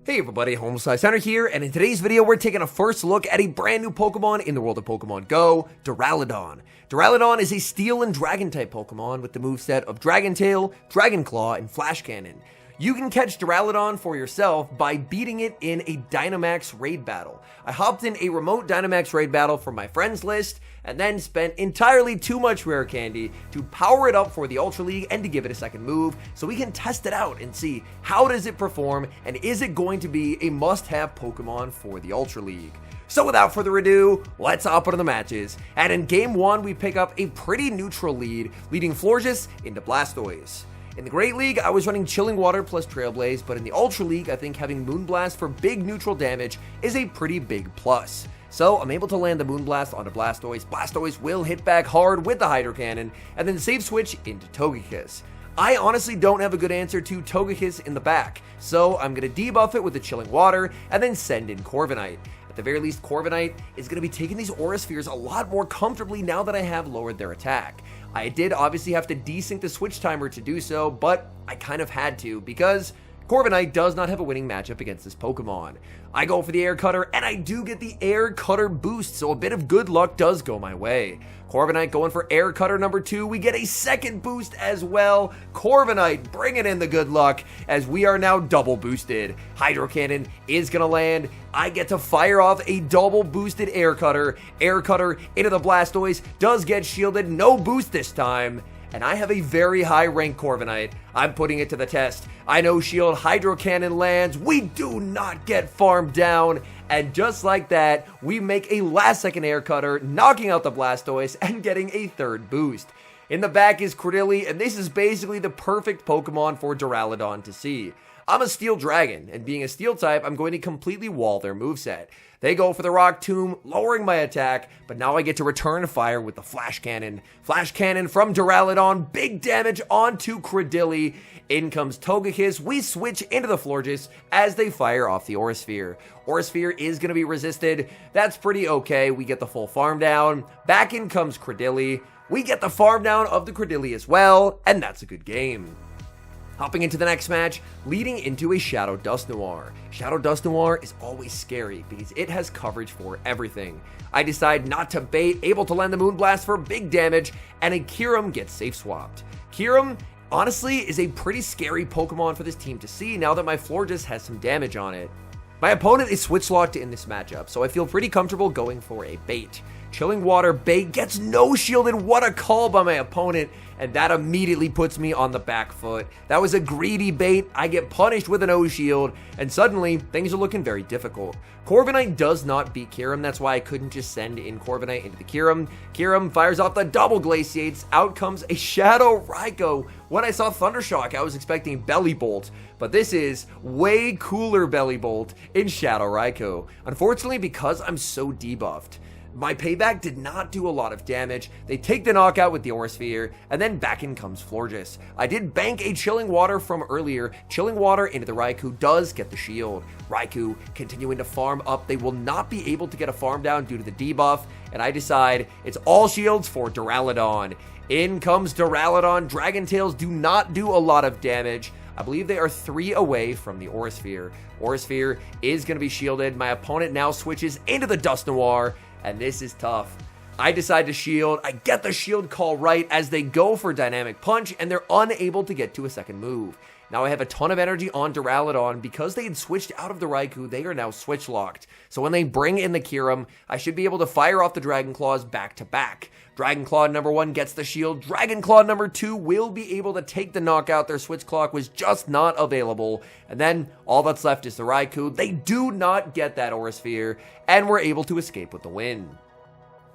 Hey everybody, HomeSliceHenry here, and in today's video we're taking a first look at a brand new Pokemon in the world of Pokemon Go, Duraludon. Duraludon is a Steel and Dragon type Pokemon with the moveset of Dragon Tail, Dragon Claw, and Flash Cannon. You can catch Duraludon for yourself by beating it in a Dynamax raid battle. I hopped in a remote Dynamax raid battle from my friends list, and then spent entirely too much rare candy to power it up for the Ultra League and to give it a second move so we can test it out and see how does it perform and is it going to be a must-have Pokemon for the Ultra League. So without further ado, let's hop into the matches. And in game 1, we pick up a pretty neutral lead, leading Florges into Blastoise. In the Great League, I was running Chilling Water plus Trailblaze, but in the Ultra League, I think having Moonblast for big neutral damage is a pretty big plus. So I'm able to land the Moonblast onto Blastoise. Blastoise will hit back hard with the Hydro Cannon, and then save switch into Togekiss. I honestly don't have a good answer to Togekiss in the back, so I'm going to debuff it with the Chilling Water, and then send in Corviknight. At the very least, Corviknight is going to be taking these Aura Spheres a lot more comfortably now that I have lowered their attack. I did obviously have to desync the switch timer to do so, but I kind of had to because Corviknight does not have a winning matchup against this Pokemon. I go for the Air Cutter, and I do get the Air Cutter boost, so a bit of good luck does go my way. Corviknight going for Air Cutter number 2, we get a second boost as well. Corviknight bringing in the good luck as we are now double boosted. Hydro Cannon is going to land. I get to fire off a double boosted Air Cutter. Air Cutter into the Blastoise, does get shielded, no boost this time. And I have a very high rank Corviknight. I'm putting it to the test. I know Shield, Hydro Cannon lands. We do not get farmed down. And just like that, we make a last second Air Cutter, knocking out the Blastoise and getting a third boost. In the back is Credilli, and this is basically the perfect Pokemon for Duraludon to see. I'm a Steel Dragon, and being a Steel type, I'm going to completely wall their moveset. They go for the Rock Tomb, lowering my attack, but now I get to return fire with the Flash Cannon. Flash Cannon from Duraludon, big damage onto Credilli. In comes Togekiss, we switch into the Florges as they fire off the Aura Sphere. Aura Sphere is going to be resisted, that's pretty okay, we get the full farm down. Back in comes Credilli, we get the farm down of the Credilli as well, and that's a good game. Hopping into the next match, leading into a Shadow Dusknoir. Shadow Dusknoir is always scary because it has coverage for everything. I decide not to bait, able to land the Moonblast for big damage, and a Kyurem gets safe swapped. Kyurem, honestly, is a pretty scary Pokemon for this team to see now that my Florges has some damage on it. My opponent is switch locked in this matchup, so I feel pretty comfortable going for a bait. Chilling Water bait gets no shielded, what a call by my opponent, and that immediately puts me on the back foot. That was a greedy bait, I get punished with an O-Shield, and suddenly things are looking very difficult. Corviknight does not beat Kyurem, that's why I couldn't just send in Corviknight into the Kyurem. Kyurem fires off the double Glaciates, out comes a Shadow Raikou. When I saw Thundershock, I was expecting Belly Bolt, but this is way cooler Belly Bolt in Shadow Raikou. Unfortunately, because I'm so debuffed, my payback did not do a lot of damage. They take the knockout with the Aura Sphere, and then back in comes Florges. I did bank a Chilling Water from earlier. Chilling Water into the Raikou does get the shield. Raikou continuing to farm up. They will not be able to get a farm down due to the debuff, and I decide it's all shields for Duraludon. In comes Duraludon. Dragon Tails do not do a lot of damage. I believe they are 3 away from the Aura Sphere. Aura Sphere is going to be shielded. My opponent now switches into the Dusknoir, and this is tough. I decide to shield. I get the shield call right as they go for Dynamic Punch, and they're unable to get to a second move. Now I have a ton of energy on Duraludon. Because they had switched out of the Raikou, they are now switch locked. So when they bring in the Kyurem, I should be able to fire off the Dragon Claws back to back. Dragon Claw number 1 gets the shield. Dragon Claw number 2 will be able to take the knockout. Their switch clock was just not available. And then all that's left is the Raikou. They do not get that Aura Sphere, and we're able to escape with the win.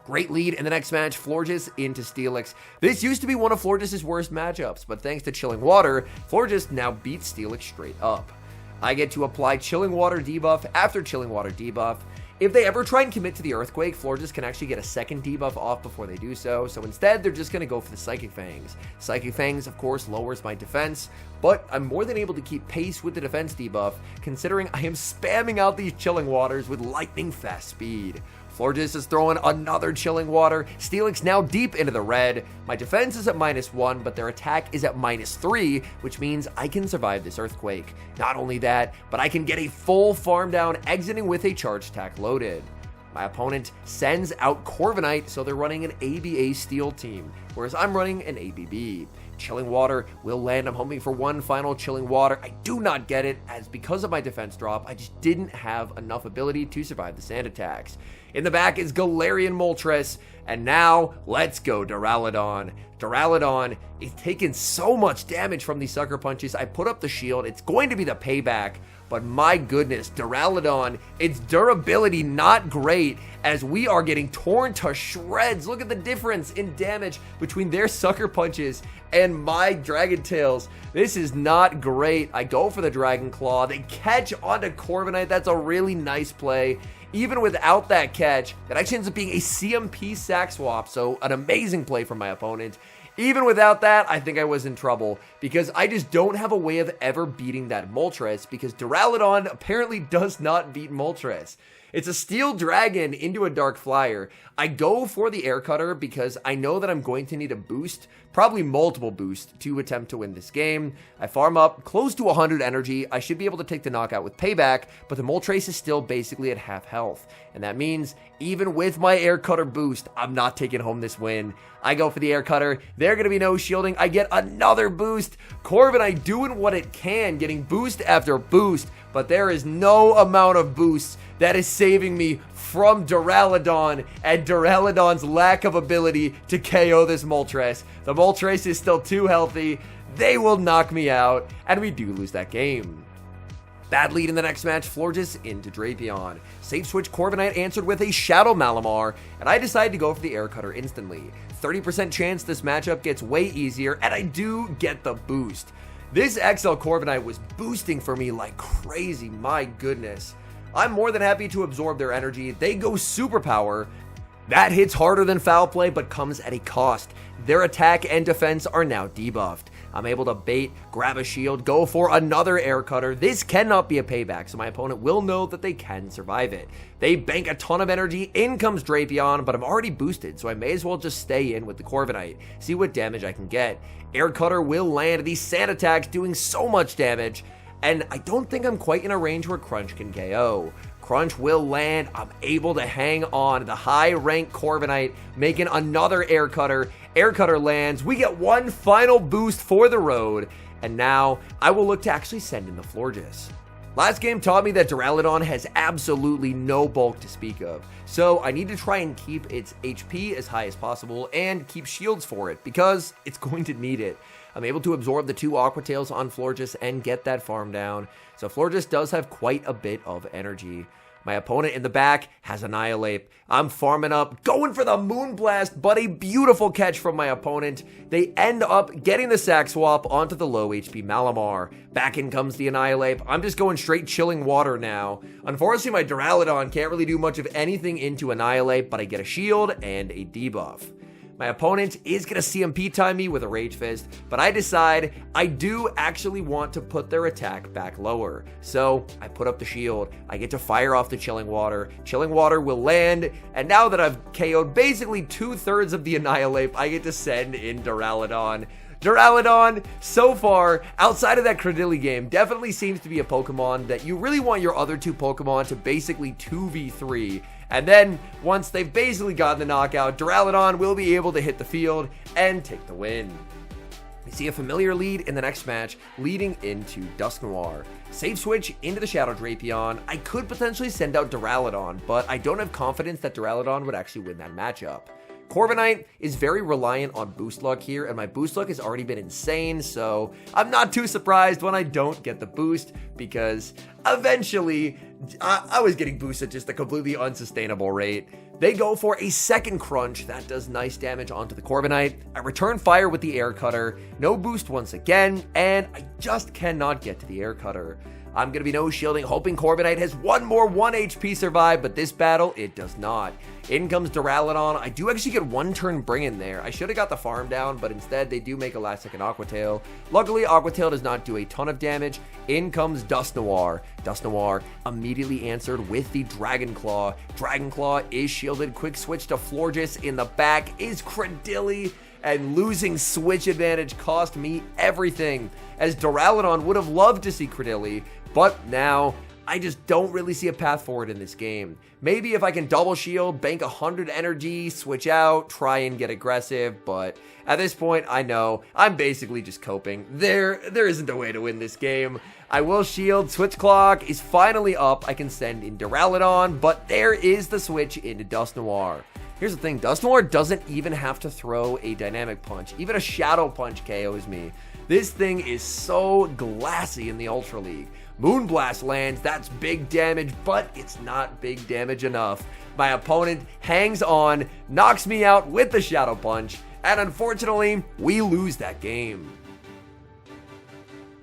Great lead in the next match, Florges into Steelix. This used to be one of Florges' worst matchups, but thanks to Chilling Water, Florges now beats Steelix straight up. I get to apply Chilling Water debuff after Chilling Water debuff. If they ever try and commit to the Earthquake, Florges can actually get a second debuff off before they do so, so instead they're just going to go for the Psychic Fangs. Psychic Fangs, of course, lowers my defense, but I'm more than able to keep pace with the defense debuff, considering I am spamming out these Chilling Waters with lightning fast speed. Florges is throwing another Chilling Water. Steelix now deep into the red. My defense is at -1, but their attack is at -3, which means I can survive this Earthquake. Not only that, but I can get a full farm down, exiting with a charge attack loaded. My opponent sends out Corviknight, so they're running an ABA Steel team, whereas I'm running an ABB. Chilling Water will land. I'm hoping for one final Chilling Water. I do not get it, as because of my defense drop, I just didn't have enough ability to survive the sand attacks. In the back is Galarian Moltres, and now let's go Duraludon. Duraludon is taking so much damage from these sucker punches. I put up the shield. It's going to be the payback. But my goodness, Duraludon, its durability not great, as we are getting torn to shreds. Look at the difference in damage between their sucker punches and my Dragon Tails. This is not great. I go for the Dragon Claw. They catch onto Corviknight. That's a really nice play. Even without that catch, that actually ends up being a CMP sack swap, so an amazing play from my opponent. Even without that, I think I was in trouble, because I just don't have a way of ever beating that Moltres, because Duraludon apparently does not beat Moltres. It's a Steel Dragon into a Dark Flyer. I go for the Air Cutter because I know that I'm going to need a boost, probably multiple boosts, to attempt to win this game. I farm up close to 100 energy. I should be able to take the knockout with payback, but the Moltres is still basically at half health. And that means even with my Air Cutter boost, I'm not taking home this win. I go for the Air Cutter. There going to be no shielding. I get another boost. Corviknight doing what it can, getting boost after boost, but there is no amount of boosts that is saving me from Duraludon and Duraludon's lack of ability to KO this Moltres. The Moltres is still too healthy. They will knock me out, and we do lose that game. Bad lead in the next match, Florges into Drapion. Safe switch Corviknight answered with a Shadow Malamar, and I decided to go for the Air Cutter instantly. 30% chance this matchup gets way easier, and I do get the boost. This XL Corviknight was boosting for me like crazy, my goodness. I'm more than happy to absorb their energy. They go Superpower. That hits harder than Foul Play, but comes at a cost. Their attack and defense are now debuffed. I'm able to bait, grab a shield, go for another Air Cutter. This cannot be a payback, so my opponent will know that they can survive it. They bank a ton of energy, in comes Drapion, but I'm already boosted, so I may as well just stay in with the Corviknight, see what damage I can get. Air Cutter will land, these sand attacks doing so much damage, and I don't think I'm quite in a range where Crunch can KO. Crunch will land. I'm able to hang on. The high-ranked Corviknight making another Air Cutter. Air Cutter lands. We get one final boost for the road, and now I will look to actually send in the Florges. Last game taught me that Duraludon has absolutely no bulk to speak of, so I need to try and keep its HP as high as possible and keep shields for it, because it's going to need it. I'm able to absorb the 2 Aqua Tails on Florges and get that farm down, so Florges does have quite a bit of energy. My opponent in the back has Annihilate. I'm farming up, going for the Moonblast, but a beautiful catch from my opponent. They end up getting the sack swap onto the low HP Malamar. Back in comes the Annihilate. I'm just going straight Chilling Water now. Unfortunately, my Duraludon can't really do much of anything into Annihilate, but I get a shield and a debuff. My opponent is going to CMP time me with a Rage Fist, but I decide I do actually want to put their attack back lower. So I put up the shield, I get to fire off the Chilling Water. Chilling Water will land, and now that I've KO'd basically 2/3 of the Annihilate, I get to send in Duraludon. Duraludon, so far, outside of that Cradily game, definitely seems to be a Pokemon that you really want your other 2 Pokemon to basically 2v3. And then, once they've basically gotten the knockout, Duraludon will be able to hit the field and take the win. We see a familiar lead in the next match, leading into Dusknoir. Safe switch into the Shadow Drapion. I could potentially send out Duraludon, but I don't have confidence that Duraludon would actually win that matchup. Corviknight is very reliant on boost luck here, and my boost luck has already been insane, so I'm not too surprised when I don't get the boost, because eventually I was getting boosted at just a completely unsustainable rate. They go for a second Crunch. That does nice damage onto the Corviknight. I return fire with the Air Cutter. No boost once again, and I just cannot get to the Air Cutter. I'm going to be no shielding, hoping Corviknight has one more 1 HP survive, but this battle, it does not. In comes Duraludon. I do actually get 1 turn bring in there. I should have got the farm down, but instead they do make a last second Aqua Tail. Luckily, Aqua Tail does not do a ton of damage. In comes Dusknoir. Dusknoir immediately answered with the Dragon Claw. Dragon Claw is shielded. Quick switch to Florges. In the back is Cradilly, and losing switch advantage cost me everything, as Duraludon would have loved to see Cradilly, but now I just don't really see a path forward in this game. Maybe if I can double shield, bank 100 energy, switch out, try and get aggressive, but at this point, I know I'm basically just coping. There isn't a way to win this game. I will shield. Switch clock is finally up. I can send in Duraludon, but there is the switch into Dusknoir. Here's the thing, Dusknoir doesn't even have to throw a dynamic punch. Even a shadow punch KOs me. This thing is so glassy in the Ultra League. Moonblast lands, that's big damage, but it's not big damage enough. My opponent hangs on, knocks me out with the shadow punch, and unfortunately, we lose that game.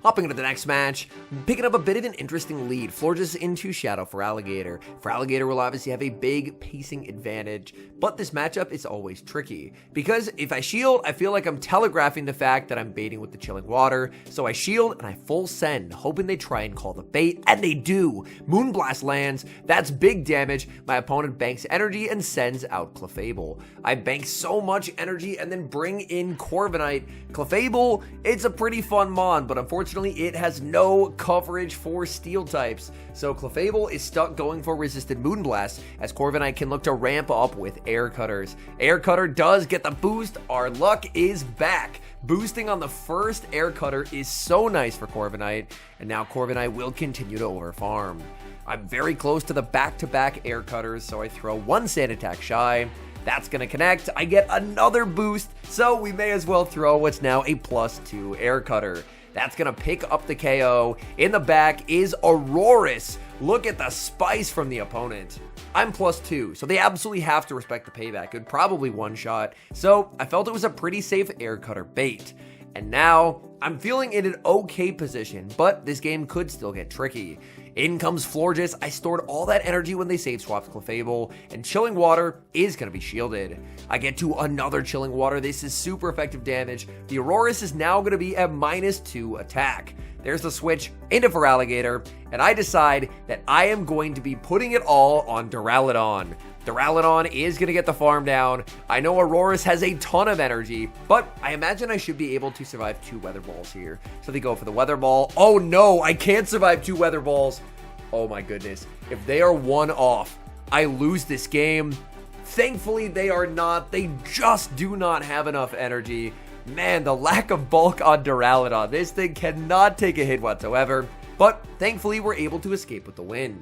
Hopping into the next match, picking up a bit of an interesting lead. Florges into Shadow for Alligator. For Alligator will obviously have a big pacing advantage, but this matchup is always tricky. Because if I shield, I feel like I'm telegraphing the fact that I'm baiting with the Chilling Water. So I shield and I full send, hoping they try and call the bait, and they do. Moonblast lands, that's big damage. My opponent banks energy and sends out Clefable. I bank so much energy and then bring in Corviknight. Clefable, it's a pretty fun mon, but unfortunately, it has no coverage for steel types, so Clefable is stuck going for resisted Moonblast, as Corviknight can look to ramp up with Air Cutters. Air Cutter does get the boost. Our luck is back. Boosting on the first Air Cutter is so nice for Corviknight, and now Corviknight will continue to overfarm. I'm very close to the back-to-back Air Cutters, so I throw 1 sand attack shy. That's going to connect. I get another boost, so we may as well throw what's now a +2 Air Cutter. That's going to pick up the KO. In the back is Aurorus. Look at the spice from the opponent. I'm +2, so they absolutely have to respect the payback. It would probably one-shot, so I felt it was a pretty safe Air Cutter bait. And now, I'm feeling in an okay position, but this game could still get tricky. In comes Florges. I stored all that energy when they save swapped Clefable, and Chilling Water is going to be shielded. I get to another Chilling Water. This is super effective damage. The Aurorus is now going to be at -2 attack. There's the switch into Feraligatr, and I decide that I am going to be putting it all on Duraludon. Duraludon is going to get the farm down. I know Aurorus has a ton of energy, but I imagine I should be able to survive 2 Weather Balls here. So they go for the Weather Ball. Oh no, I can't survive 2 Weather Balls. Oh my goodness. If they are 1 off, I lose this game. Thankfully, they are not. They just do not have enough energy. Man, the lack of bulk on Duraludon. This thing cannot take a hit whatsoever, but thankfully we're able to escape with the win.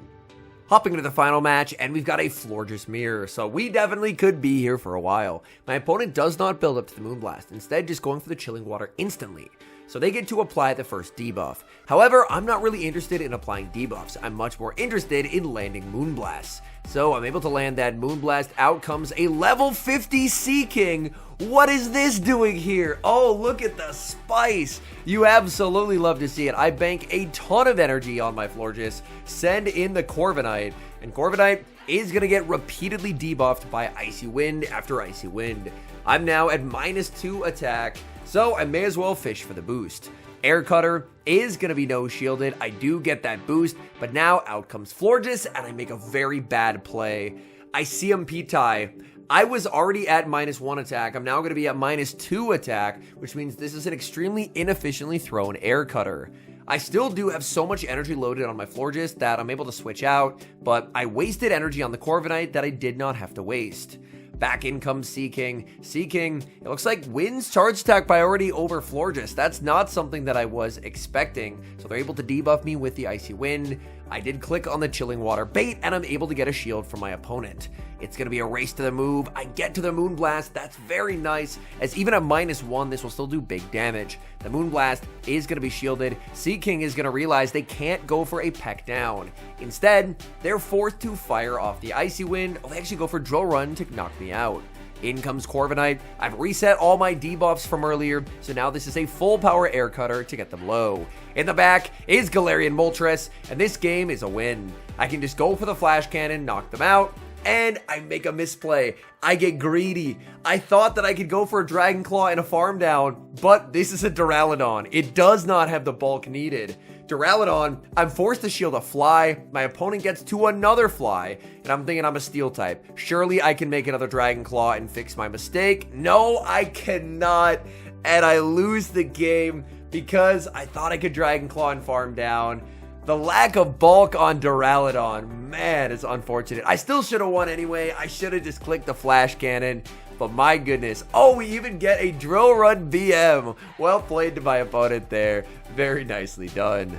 Hopping into the final match, and we've got a Florges Mirror, so we definitely could be here for a while. My opponent does not build up to the Moonblast, instead just going for the Chilling Water instantly. So they get to apply the first debuff. However, I'm not really interested in applying debuffs. I'm much more interested in landing Moonblasts. So I'm able to land that Moonblast. Out comes a level 50 Sea King. What is this doing here? Oh, look at the spice. You absolutely love to see it. I bank a ton of energy on my Florges, send in the Corviknight, and Corviknight is going to get repeatedly debuffed by Icy Wind after Icy Wind. I'm now at -2 attack, so I may as well fish for the boost. Air Cutter is going to be no shielded. I do get that boost, but now out comes Florges, and I make a very bad play. I see him P-tie. I was already at -1 attack. I'm now going to be at -2 attack, which means this is an extremely inefficiently thrown Air Cutter. I still do have so much energy loaded on my Florges that I'm able to switch out, but I wasted energy on the Corviknight that I did not have to waste. Back in comes Sea King. Sea King, it looks like wins charge attack priority over Florges. That's not something that I was expecting. So they're able to debuff me with the Icy Wind. I did click on the Chilling Water bait, and I'm able to get a shield from my opponent. It's going to be a race to the move. I get to the Moonblast. That's very nice, as even at -1, this will still do big damage. The Moonblast is going to be shielded. Sea King is going to realize they can't go for a peck down. Instead, they're forced to fire off the Icy Wind. Oh, they actually go for Drill Run to knock me out. In comes Corviknight. I've reset all my debuffs from earlier, so now this is a full power air cutter to get them low. In the back is Galarian Moltres, and this game is a win. I can just go for the flash cannon, knock them out, and I make a misplay. I get greedy. I thought that I could go for a Dragon Claw and a farm down, but this is a Duraludon. It does not have the bulk needed. Duraludon, I'm forced to shield a fly. My opponent gets to another fly, and I'm thinking I'm a steel type. Surely I can make another Dragon Claw and fix my mistake. No, I cannot, and I lose the game because I thought I could Dragon Claw and farm down. The lack of bulk on Duraludon, man, it's unfortunate. I still should have won anyway. I should have just clicked the flash cannon, but my goodness. Oh, we even get a drill run BM. Well played to my opponent there. Very nicely done.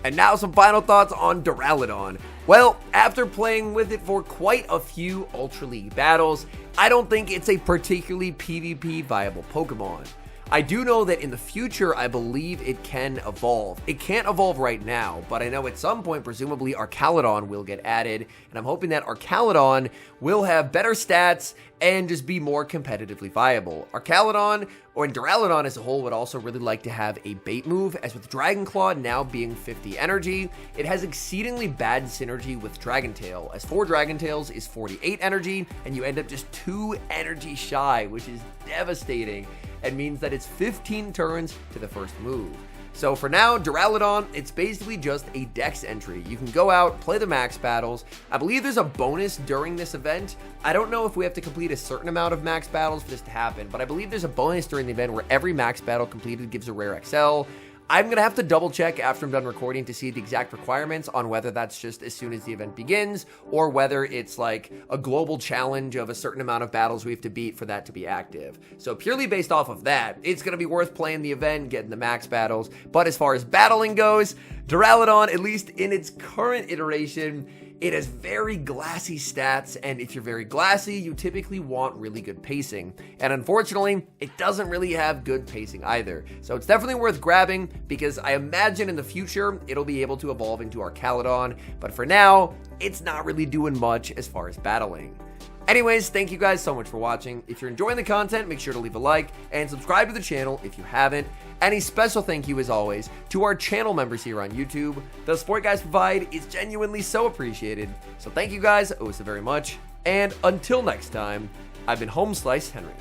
And now some final thoughts on Duraludon. Well, after playing with it for quite a few Ultra League battles, I don't think it's a particularly PvP viable Pokemon. I do know that in the future, I believe it can evolve. It can't evolve right now, but I know at some point, presumably, Archaludon will get added, and I'm hoping that Archaludon will have better stats and just be more competitively viable. Archaludon, or Duraludon as a whole, would also really like to have a bait move, as with Dragon Claw now being 50 energy, it has exceedingly bad synergy with Dragon Tail, as 4 Dragon Tails is 48 energy, and you end up just 2 energy shy, which is devastating. It means that it's 15 turns to the first move. So for now, Duraludon, it's basically just a dex entry. You can go out, play the max battles. I believe there's a bonus during this event. I don't know if we have to complete a certain amount of max battles for this to happen, but I believe there's a bonus during the event where every max battle completed gives a rare XL. I'm going to have to double check after I'm done recording to see the exact requirements on whether that's just as soon as the event begins or whether it's like a global challenge of a certain amount of battles we have to beat for that to be active. So purely based off of that, it's going to be worth playing the event, getting the max battles. But as far as battling goes, Duraludon, at least in its current iteration, it has very glassy stats, and if you're very glassy, you typically want really good pacing. And unfortunately, it doesn't really have good pacing either. So it's definitely worth grabbing, because I imagine in the future, it'll be able to evolve into Archaludon, but for now, it's not really doing much as far as battling. Anyways, thank you guys so much for watching. If you're enjoying the content, make sure to leave a like and subscribe to the channel if you haven't. And a special thank you, as always, to our channel members here on YouTube. The support you guys provide is genuinely so appreciated. So thank you guys so very much. And until next time, I've been HomeSliceHenry.